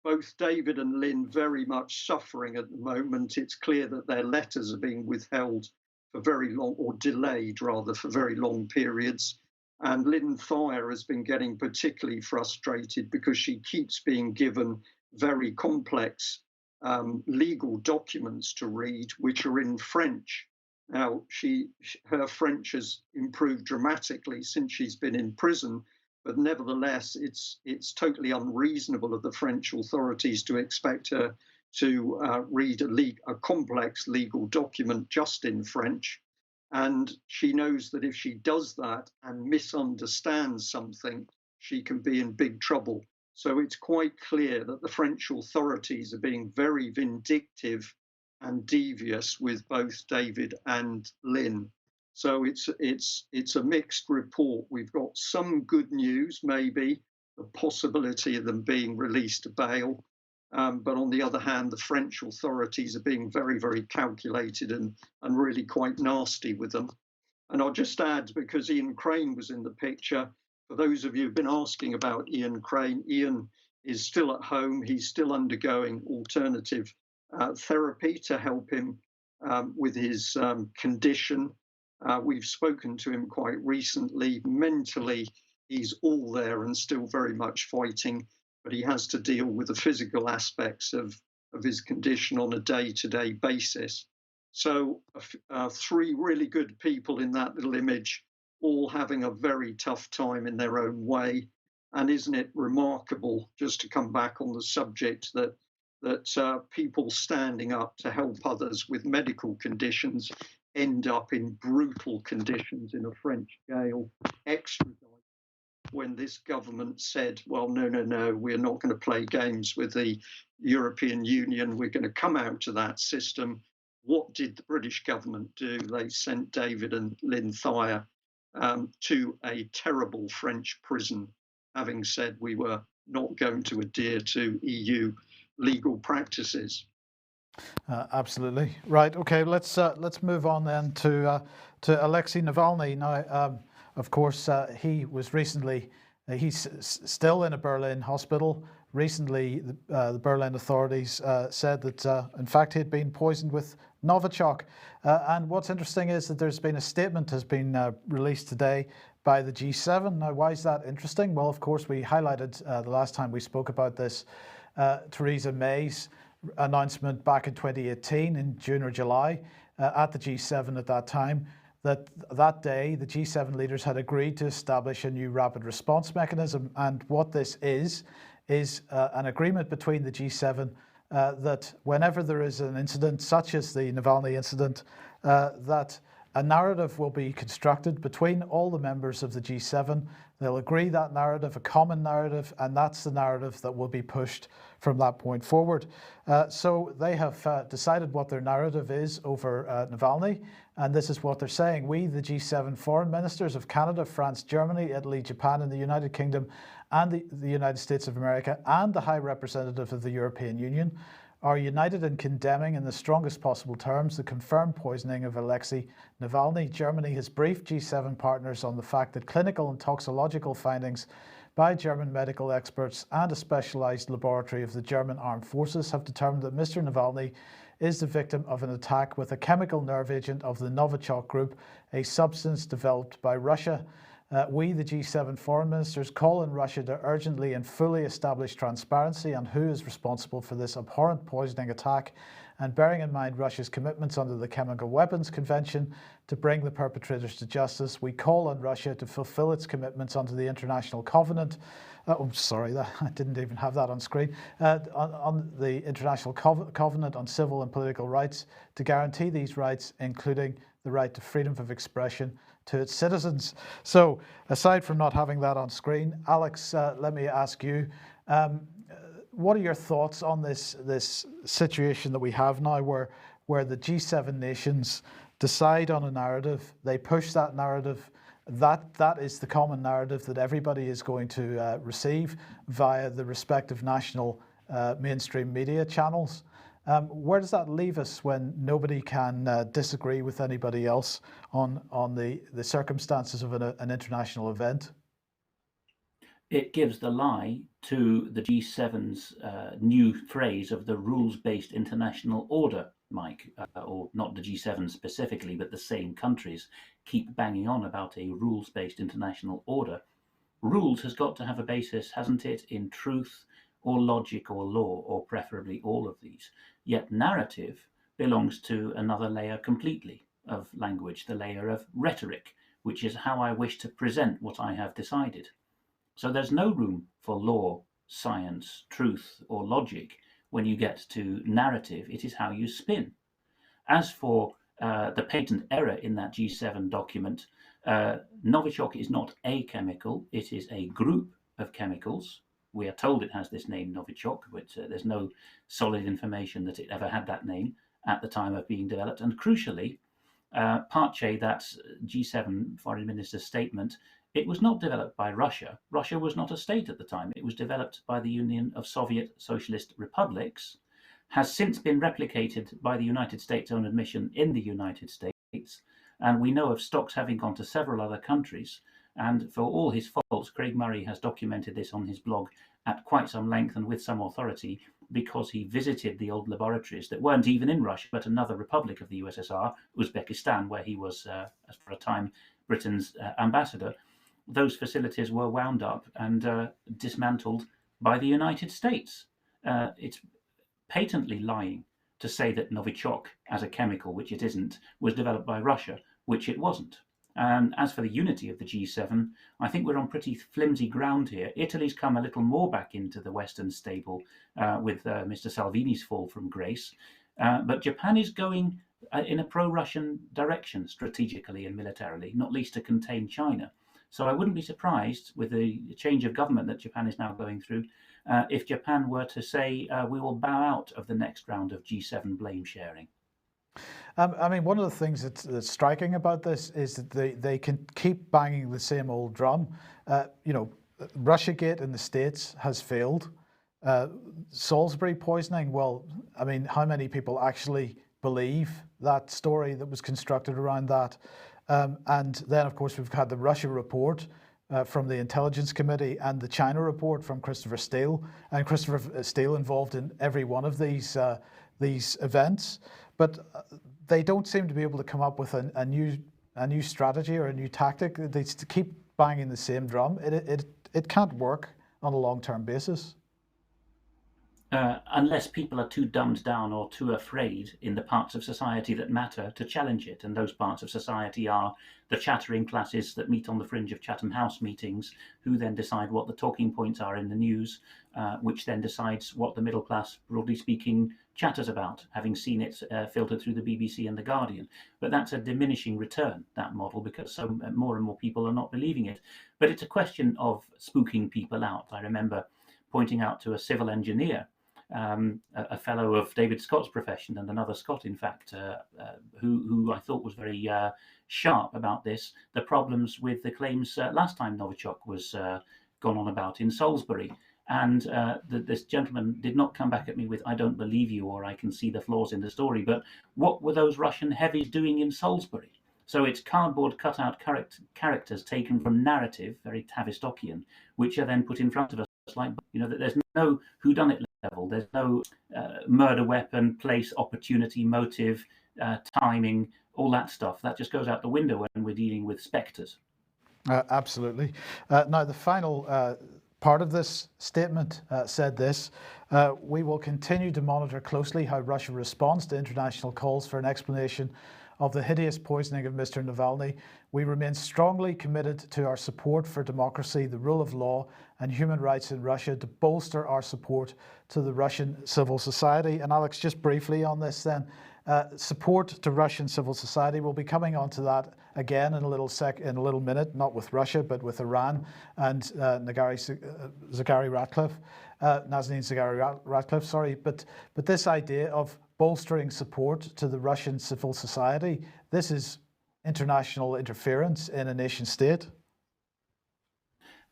Both David and Lynn very much suffering at the moment. It's clear that their letters are being withheld for very long, or delayed rather, for very long periods. And Lynn Thire has been getting particularly frustrated because she keeps being given very complex legal documents to read, which are in French. Now, her French has improved dramatically since she's been in prison, but nevertheless, it's totally unreasonable of the French authorities to expect her to read a complex legal document just in French. And she knows that if she does that and misunderstands something, she can be in big trouble. So it's quite clear that the French authorities are being very vindictive and devious with both David and Lynn. So it's a mixed report. We've got some good news, maybe the possibility of them being released to bail. But on the other hand, the French authorities are being very, very calculated and really quite nasty with them. And I'll just add, because Ian Crane was in the picture, for those of you who've been asking about Ian Crane, Ian is still at home. He's still undergoing alternative therapy to help him with his condition. We've spoken to him quite recently. Mentally, he's all there and still very much fighting, but he has to deal with the physical aspects of his condition on a day-to-day basis. So 3 really good people in that little image, all having a very tough time in their own way. And isn't it remarkable, just to come back on the subject, that people standing up to help others with medical conditions end up in brutal conditions in a French jail, extradited, when this government said, well, no, we're not going to play games with the European Union. We're going to come out of that system. What did the British government do? They sent David and Lynn Thire to a terrible French prison, having said we were not going to adhere to EU legal practices.
Absolutely right. Okay, let's move on then to Alexis Navalny. Now, of course, he was recently. He's still in a Berlin hospital. Recently, the Berlin authorities said that, in fact, he had been poisoned with Novichok. And what's interesting is that there's been a statement has been released today by the G7. Now, why is that interesting? Well, of course, we highlighted the last time we spoke about this, Theresa May's announcement back in 2018 in June or July at the G7 at that time, that day the G7 leaders had agreed to establish a new rapid response mechanism. And what this is an agreement between the G7 that whenever there is an incident such as the Navalny incident, that a narrative will be constructed between all the members of the G7. They'll agree that narrative, a common narrative, and that's the narrative that will be pushed from that point forward. So they have decided what their narrative is over Navalny, and this is what they're saying. We, the G7 foreign ministers of Canada, France, Germany, Italy, Japan, and the United Kingdom, and the United States of America, and the High Representative of the European Union, are united in condemning in the strongest possible terms the confirmed poisoning of Alexei Navalny. Germany has briefed G7 partners on the fact that clinical and toxicological findings by German medical experts and a specialized laboratory of the German armed forces have determined that Mr. Navalny is the victim of an attack with a chemical nerve agent of the Novichok group, a substance developed by Russia. We, the G7 foreign ministers, call on Russia to urgently and fully establish transparency on who is responsible for this abhorrent poisoning attack, and bearing in mind Russia's commitments under the Chemical Weapons Convention to bring the perpetrators to justice, we call on Russia to fulfill its commitments under the International Covenant. I'm sorry, I didn't even have that on screen. On the International Covenant on Civil and Political Rights, to guarantee these rights, including the right to freedom of expression, to its citizens. So, aside from not having that on screen, Alex, let me ask you, what are your thoughts on this situation that we have now, where the G7 nations decide on a narrative, they push that narrative, that is the common narrative that everybody is going to receive via the respective national mainstream media channels? Where does that leave us when nobody can disagree with anybody else on the circumstances of an international event?
It gives the lie to the G7's new phrase of the rules-based international order, Mike, or not the G7 specifically, but the same countries keep banging on about a rules-based international order. Rules has got to have a basis, hasn't it, in truth or logic or law, or preferably all of these. Yet narrative belongs to another layer completely of language, the layer of rhetoric, which is how I wish to present what I have decided. So there's no room for law, science, truth, or logic when you get to narrative. It is how you spin. As for the patent error in that G7 document, Novichok is not a chemical, it is a group of chemicals. We are told it has this name, Novichok, but there's no solid information that it ever had that name at the time of being developed. And crucially, Parche, that G7 foreign minister's statement, it was not developed by Russia. Russia was not a state at the time. It was developed by the Union of Soviet Socialist Republics, has since been replicated by the United States' own admission in the United States. And we know of stocks having gone to several other countries. And for all his faults, Craig Murray has documented this on his blog at quite some length and with some authority, because he visited the old laboratories that weren't even in Russia, but another republic of the USSR, Uzbekistan, where he was, for a time, Britain's ambassador. Those facilities were wound up and dismantled by the United States. It's patently lying to say that Novichok, as a chemical, which it isn't, was developed by Russia, which it wasn't. And as for the unity of the G7, I think we're on pretty flimsy ground here. Italy's come a little more back into the Western stable with Mr. Salvini's fall from grace. But Japan is going in a pro-Russian direction strategically and militarily, not least to contain China. So I wouldn't be surprised with the change of government that Japan is now going through if Japan were to say we will bow out of the next round of G7 blame sharing.
I mean, one of the things that's striking about this is that they can keep banging the same old drum. Russiagate in the States has failed. Salisbury poisoning, well, I mean, how many people actually believe that story that was constructed around that? And then, of course, we've had the Russia report from the Intelligence Committee and the China report from Christopher Steele, and Christopher Steele involved in every one of these events. But they don't seem to be able to come up with a new strategy or a new tactic. They keep banging the same drum. It can't work on a long-term basis.
Unless people are too dumbed down or too afraid in the parts of society that matter to challenge it. And those parts of society are the chattering classes that meet on the fringe of Chatham House meetings, who then decide what the talking points are in the news, which then decides what the middle class, broadly speaking, chatters about, having seen it filtered through the BBC and the Guardian. But that's a diminishing return, that model, because more and more people are not believing it. But it's a question of spooking people out. I remember pointing out to a civil engineer, a fellow of David Scott's profession, and another Scott, in fact, who I thought was very sharp about this, the problems with the claims last time Novichok was gone on about in Salisbury. And this gentleman did not come back at me with, I don't believe you, or I can see the flaws in the story, but what were those Russian heavies doing in Salisbury? So it's cardboard cutout characters taken from narrative, very Tavistockian, which are then put in front of us like, that there's no whodunit level, there's no murder weapon, place, opportunity, motive, timing, all that stuff. That just goes out the window when we're dealing with spectres.
Absolutely. Now, the final part of this statement said this: we will continue to monitor closely how Russia responds to international calls for an explanation of the hideous poisoning of Mr. Navalny. We remain strongly committed to our support for democracy, the rule of law, and human rights in Russia, to bolster our support to the Russian civil society. And Alex, just briefly on this then, support to Russian civil society. We'll be coming on to that again in a little minute, not with Russia, but with Iran and Zagari Radcliff, Nazanin Zagari Radcliff, sorry. But this idea of bolstering support to the Russian civil society, this is international interference in a nation state.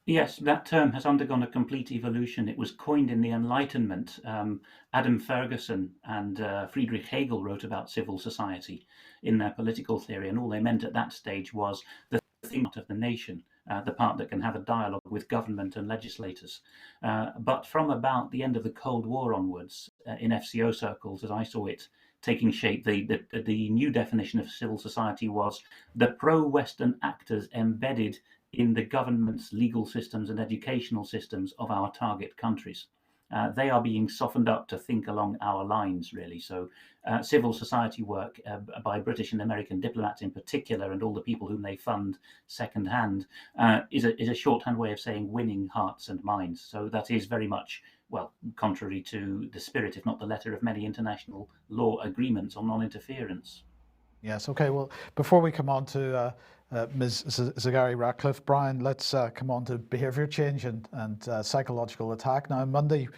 Yes, that term has undergone a complete evolution. It was coined in the Enlightenment. Adam Ferguson and Friedrich Hegel wrote about civil society in their political theory, and all they meant at that stage was the thing of the nation, the part that can have a dialogue with government and legislators. But from about the end of the Cold War onwards, in FCO circles, as I saw it taking shape, the new definition of civil society was the pro-Western actors embedded in the government's legal systems and educational systems of our target countries. They are being softened up to think along our lines, really. So civil society work by British and American diplomats in particular, and all the people whom they fund secondhand, is a shorthand way of saying winning hearts and minds. So that is very much, well, contrary to the spirit, if not the letter, of many international law agreements on non-interference.
Yes, okay. Well, before we come on to Ms. Zagari Radcliff, Brian, let's come on to behaviour change and psychological attack. Now, on Monday,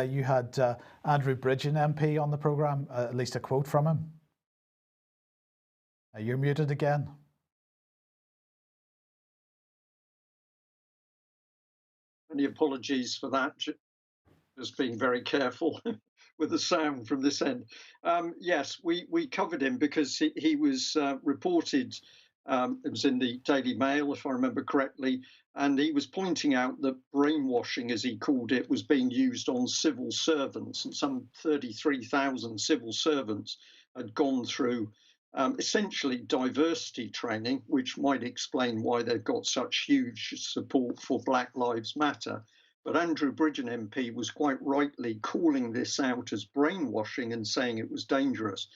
you had Andrew Bridgen MP on the programme, at least a quote from him. You're muted again.
Many apologies for that. Just being very careful with the sound from this end. Yes, we covered him because he was reported, it was in the Daily Mail, if I remember correctly, and he was pointing out that brainwashing, as he called it, was being used on civil servants, and some 33,000 civil servants had gone through essentially diversity training, which might explain why they've got such huge support for Black Lives Matter. But Andrew Bridgen MP was quite rightly calling this out as brainwashing and saying it was dangerous.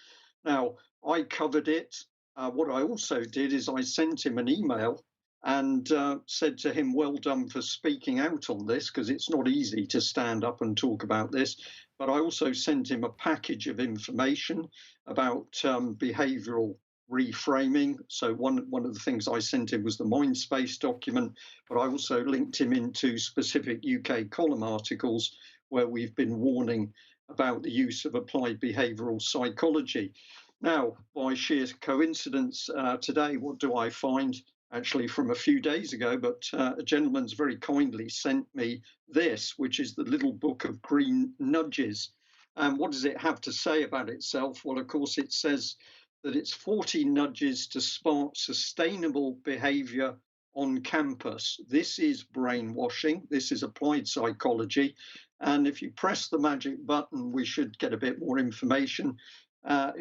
Now, I covered it. What I also did is I sent him an email and said to him, well done for speaking out on this, because it's not easy to stand up and talk about this. But I also sent him a package of information about behavioural reframing. So one of the things I sent him was the Mindspace document, but I also linked him into specific UK column articles where we've been warning about the use of applied behavioural psychology. Now, by sheer coincidence, today, what do I find? Actually, from a few days ago, but a gentleman's very kindly sent me this, which is the little book of green nudges. And what does it have to say about itself? Well, of course, it says that it's 40 nudges to spark sustainable behavior on campus. This is brainwashing. This is applied psychology. And if you press the magic button, we should get a bit more information.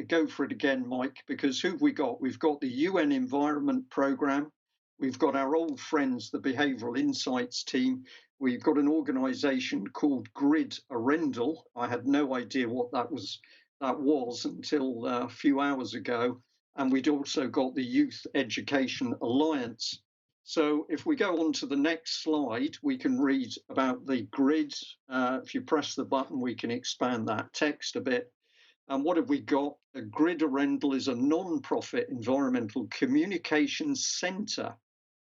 Go for it again, Mike, because who've we got? We've got the UN Environment Programme. We've got our old friends, the Behavioural Insights team. We've got an organisation called Grid Arendal. I had no idea what that was until a few hours ago. And we'd also got the Youth Education Alliance. So if we go on to the next slide, we can read about the grid. If you press the button, we can expand that text a bit. And what have we got? A Grid Arendal is a non-profit environmental communications centre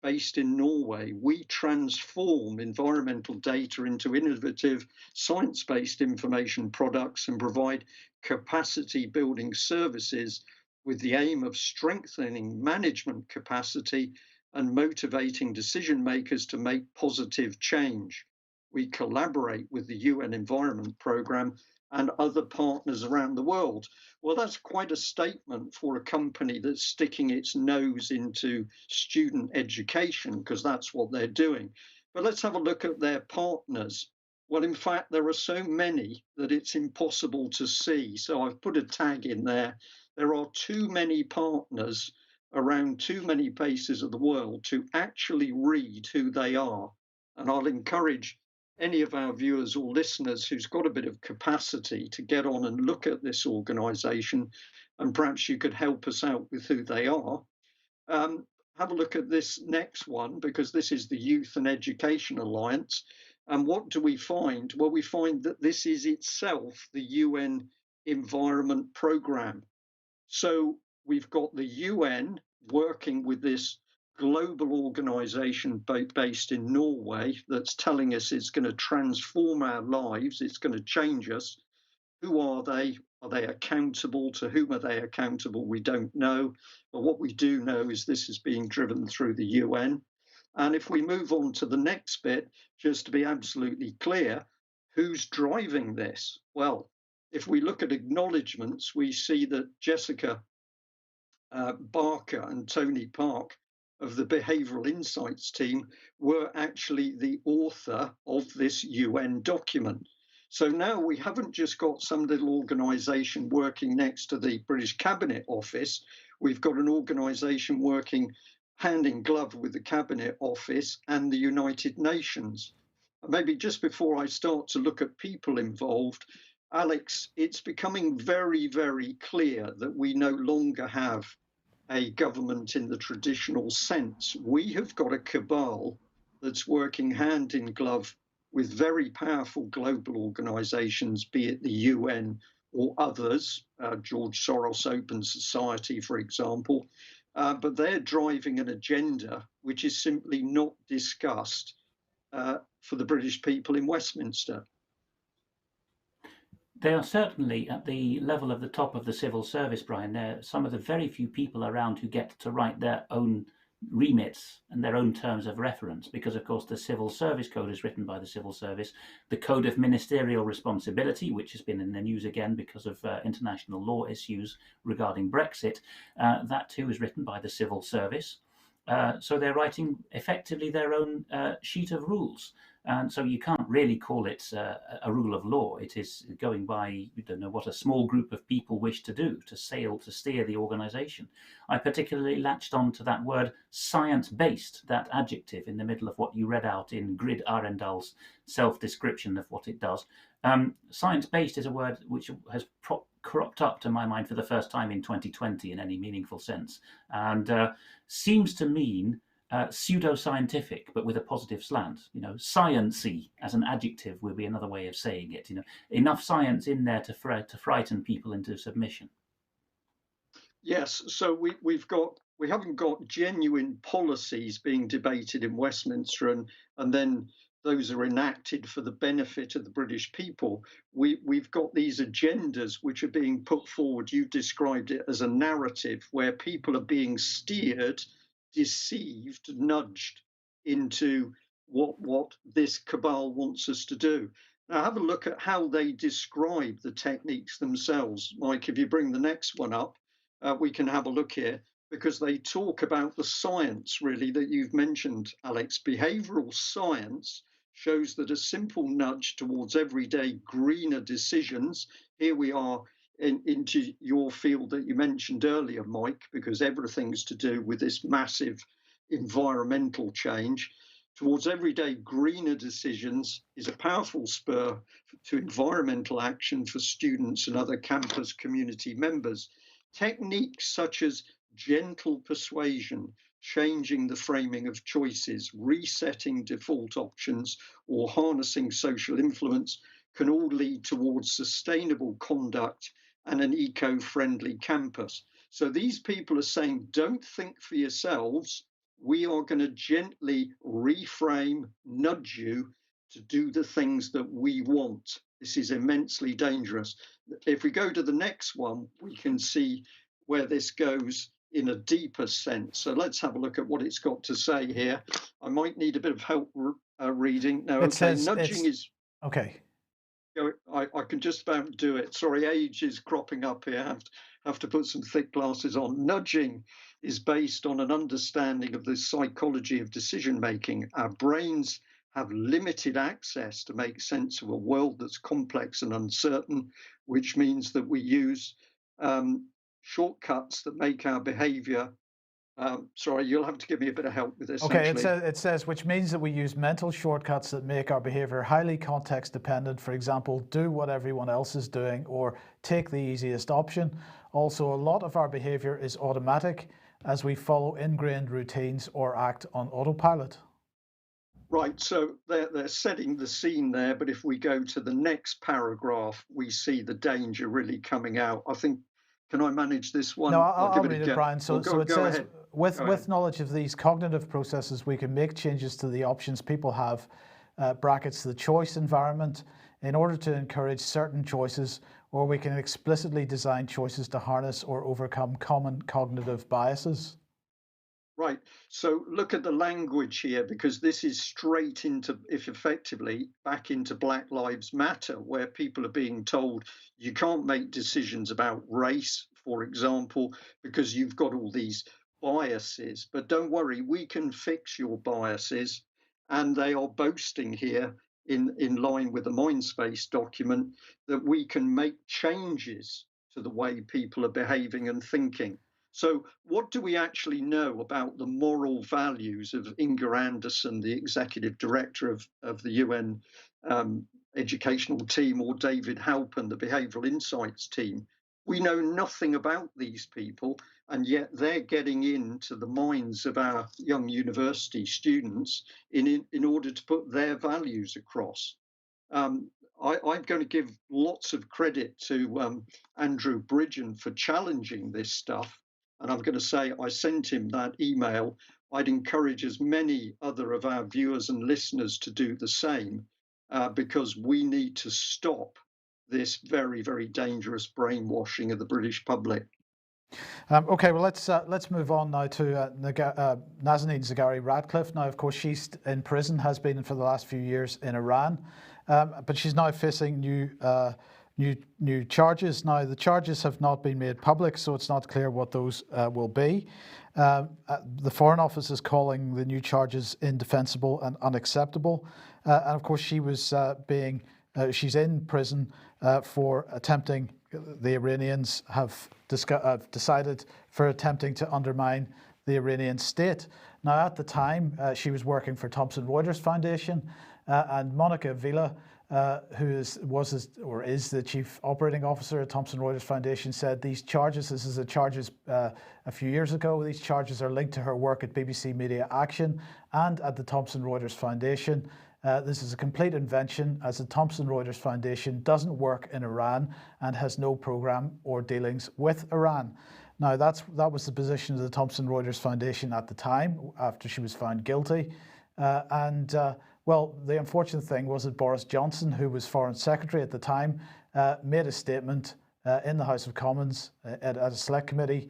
based in Norway. We transform environmental data into innovative science-based information products and provide capacity building services with the aim of strengthening management capacity and motivating decision makers to make positive change. We collaborate with the UN Environment Programme and other partners around the world. Well, that's quite a statement for a company that's sticking its nose into student education, because that's what they're doing. But let's have a look at their partners. Well, in fact, there are so many that it's impossible to see. So I've put a tag in there. There are too many partners around too many places of the world to actually read who they are. And I'll encourage any of our viewers or listeners who's got a bit of capacity to get on and look at this organisation, and perhaps you could help us out with who they are. Have a look at this next one, because this is the Youth and Education Alliance. And what do we find? Well, we find that this is itself the UN Environment Programme. So we've got the UN working with this global organisation based in Norway that's telling us it's going to transform our lives, it's going to change us. Who are they? Are they accountable? To whom are they accountable? We don't know. But what we do know is this is being driven through the UN. And if we move on to the next bit, just to be absolutely clear, who's driving this? Well, if we look at acknowledgements, we see that Jessica Barker and Tony Park of the Behavioural Insights team were actually the author of this UN document. So now we haven't just got some little organisation working next to the British Cabinet Office, we've got an organisation working hand in glove with the Cabinet Office and the United Nations. Maybe just before I start to look at people involved, Alex, it's becoming very, very clear that we no longer have a government in the traditional sense. We have got a cabal that's working hand in glove with very powerful global organizations, be it the UN or others, George Soros Open Society, for example, but they're driving an agenda which is simply not discussed for the British people in Westminster.
They are certainly at the level of the top of the civil service, Brian. They're some of the very few people around who get to write their own remits and their own terms of reference, because of course the Civil Service Code is written by the Civil Service. The Code of Ministerial Responsibility, which has been in the news again because of international law issues regarding Brexit, that too is written by the Civil Service. So they're writing effectively their own sheet of rules. And so you can't really call it a rule of law. It is going by, you don't know what a small group of people wish to do, to steer the organisation. I particularly latched on to that word science-based, that adjective in the middle of what you read out in Grid Arendal's self-description of what it does. Science-based is a word which has cropped up to my mind for the first time in 2020 in any meaningful sense, and seems to mean pseudo-scientific, but with a positive slant. You know, science-y as an adjective would be another way of saying it. You know, enough science in there to frighten people into submission.
Yes, so we haven't got genuine policies being debated in Westminster, and then those are enacted for the benefit of the British people. We've got these agendas which are being put forward. You've described it as a narrative where people are being steered, deceived, nudged into what this cabal wants us to do. Now have a look at how they describe the techniques themselves. Mike, if you bring the next one up, we can have a look here, because they talk about the science really that you've mentioned, Alex. Behavioural science shows that a simple nudge towards everyday greener decisions, here we are into your field that you mentioned earlier, Mike, because everything's to do with this massive environmental change, towards everyday greener decisions is a powerful spur to environmental action for students and other campus community members. Techniques such as gentle persuasion, changing the framing of choices, resetting default options, or harnessing social influence can all lead towards sustainable conduct and an eco-friendly campus. So these people are saying, don't think for yourselves. We are going to gently reframe, nudge you to do the things that we want. This is immensely dangerous. If we go to the next one, we can see where this goes in a deeper sense. So let's have a look at what it's got to say here. I might need a bit of help reading. No,
It says
nudging is...
Okay.
I can just about do it. Sorry, age is cropping up here. Have to put some thick glasses on. Nudging is based on an understanding of the psychology of decision making. Our brains have limited access to make sense of a world that's complex and uncertain, which means that we use shortcuts that make our behavior Sorry, you'll have to give me a bit of help with this.
Okay,
actually.
it says, which means that we use mental shortcuts that make our behavior highly context dependent. For example, do what everyone else is doing or take the easiest option. Also, a lot of our behavior is automatic as we follow ingrained routines or act on autopilot.
Right, so they're setting the scene there, but if we go to the next paragraph, we see the danger really coming out. I think, can I manage this one?
No,
I'll
I'll
give
read
a
it,
go.
Brian. So,
Well,
so it says,
ahead.
with knowledge of these cognitive processes, we can make changes to the options people have, brackets the choice environment, in order to encourage certain choices, or we can explicitly design choices to harness or overcome common cognitive biases.
Right. So look at the language here, because this is straight into, if effectively, back into Black Lives Matter, where people are being told you can't make decisions about race, for example, because you've got all these biases. But don't worry, we can fix your biases. And they are boasting here, in line with the Mindspace document, that we can make changes to the way people are behaving and thinking. So what do we actually know about the moral values of Inga Anderson, the executive director of the UN educational team, or David Halpern, the behavioral insights team? We know nothing about these people, and yet they're getting into the minds of our young university students in order to put their values across. I'm going to give lots of credit to Andrew Bridgen for challenging this stuff. And I'm going to say I sent him that email. I'd encourage as many other of our viewers and listeners to do the same, because we need to stop this very, very dangerous brainwashing of the British public.
Okay, well, let's move on now to Nazanin Zagari Radcliff. Now, of course, she's in prison, has been for the last few years in Iran, but she's now facing new charges. Now, the charges have not been made public, so it's not clear what those will be. The Foreign Office is calling the new charges indefensible and unacceptable. And of course, she's in prison for attempting. The Iranians have decided for attempting to undermine the Iranian state. Now, at the time, she was working for Thomson Reuters Foundation, and Monica Vila, who is the chief operating officer at Thomson Reuters Foundation, said these charges, this is the charges a few years ago, these charges are linked to her work at BBC Media Action and at the Thomson Reuters Foundation. This is a complete invention, as the Thomson Reuters Foundation doesn't work in Iran and has no program or dealings with Iran. Now, that was the position of the Thomson Reuters Foundation at the time, after she was found guilty. Well, the unfortunate thing was that Boris Johnson, who was Foreign Secretary at the time, made a statement in the House of Commons at a select committee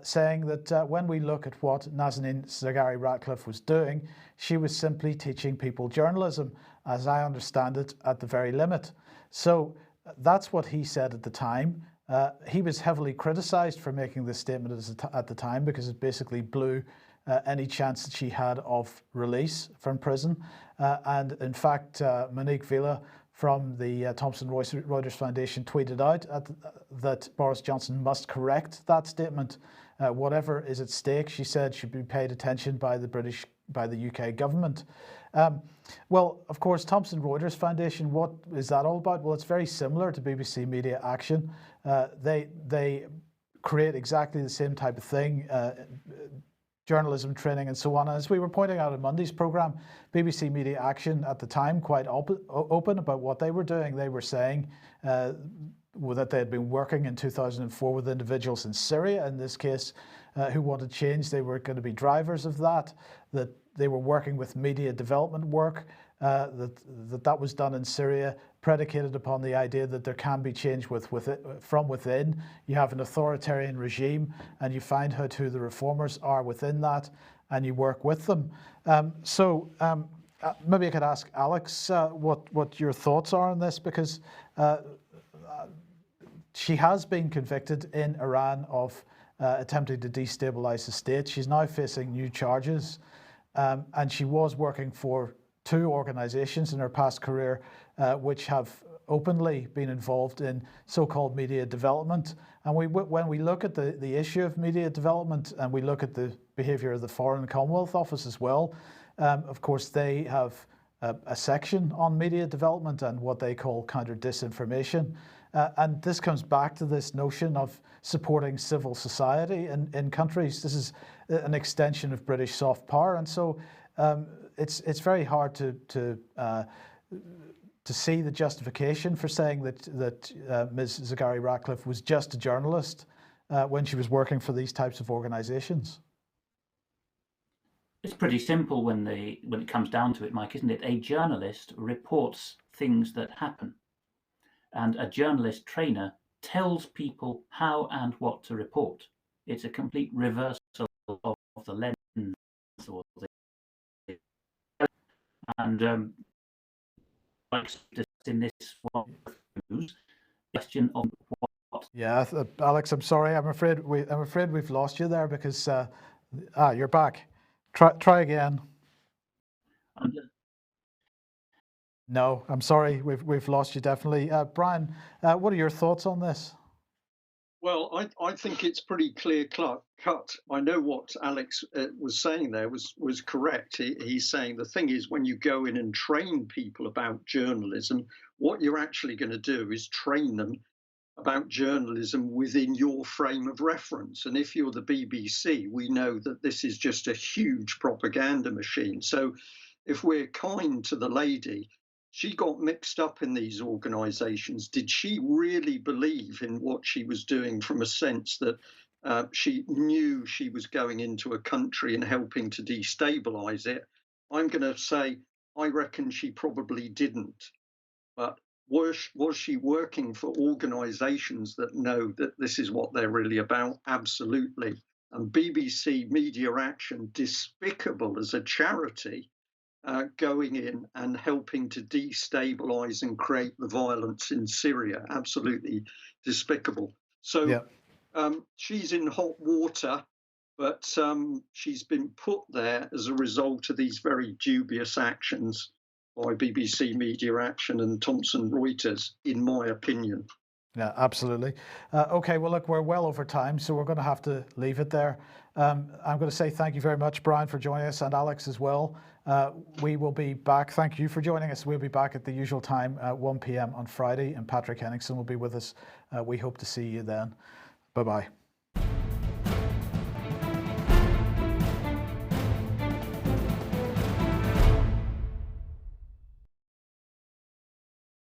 saying that when we look at what Nazanin Zagari Radcliff was doing, she was simply teaching people journalism, as I understand it, at the very limit. So that's what he said at the time. He was heavily criticised for making this statement at the time, because it basically blew any chance that she had of release from prison. And in fact, Monique Vila from the Thomson Reuters Foundation tweeted out that Boris Johnson must correct that statement. Whatever is at stake, she said, should be paid attention by the UK government. Well, of course, Thomson Reuters Foundation, what is that all about? Well, it's very similar to BBC Media Action. They create exactly the same type of thing, journalism training and so on. As we were pointing out in Monday's programme, BBC Media Action at the time quite open about what they were doing. They were saying that they had been working in 2004 with individuals in Syria, in this case, who wanted change. They were going to be drivers of that they were working with media development work, that was done in Syria, predicated upon the idea that there can be change from within. You have an authoritarian regime, and you find out who the reformers are within that, and you work with them. Maybe I could ask Alex what your thoughts are on this, because she has been convicted in Iran of attempting to destabilize the state. She's now facing new charges, and she was working for two organizations in her past career which have openly been involved in so-called media development. And when we look at the issue of media development and we look at the behaviour of the Foreign and Commonwealth Office as well, of course they have a section on media development and what they call counter disinformation. And this comes back to this notion of supporting civil society in countries. This is an extension of British soft power, and so it's very hard to see the justification for saying that Ms. Zagari Radcliff was just a journalist when she was working for these types of organisations.
It's pretty simple when it comes down to it, Mike, isn't it? A journalist reports things that happen, and a journalist trainer tells people how and what to report. It's a complete reversal of the lens or and in this one question on what.
Yeah, Alex, I'm sorry. I'm afraid we've lost you there because you're back. Try again. No, I'm sorry. We've lost you definitely. Brian, what are your thoughts on this?
Well, I think it's pretty clear cut. I know what Alex was saying there was correct. He's saying the thing is, when you go in and train people about journalism, what you're actually going to do is train them about journalism within your frame of reference. And if you're the BBC, we know that this is just a huge propaganda machine. So if we're kind to the lady, she got mixed up in these organisations. Did she really believe in what she was doing from a sense that she knew she was going into a country and helping to destabilise it? I'm going to say, I reckon she probably didn't. But was she working for organisations that know that this is what they're really about? Absolutely. And BBC Media Action, despicable as a charity, going in and helping to destabilise and create the violence in Syria. Absolutely despicable. So she's in hot water, but she's been put there as a result of these very dubious actions by BBC Media Action and Thomson Reuters, in my opinion.
Yeah, absolutely. Okay, well, look, we're well over time, so we're going to have to leave it there. I'm going to say thank you very much, Brian, for joining us, and Alex as well. We will be back. Thank you for joining us. We'll be back at the usual time at 1 p.m. on Friday, and Patrick Henningsen will be with us. We hope to see you then. Bye-bye.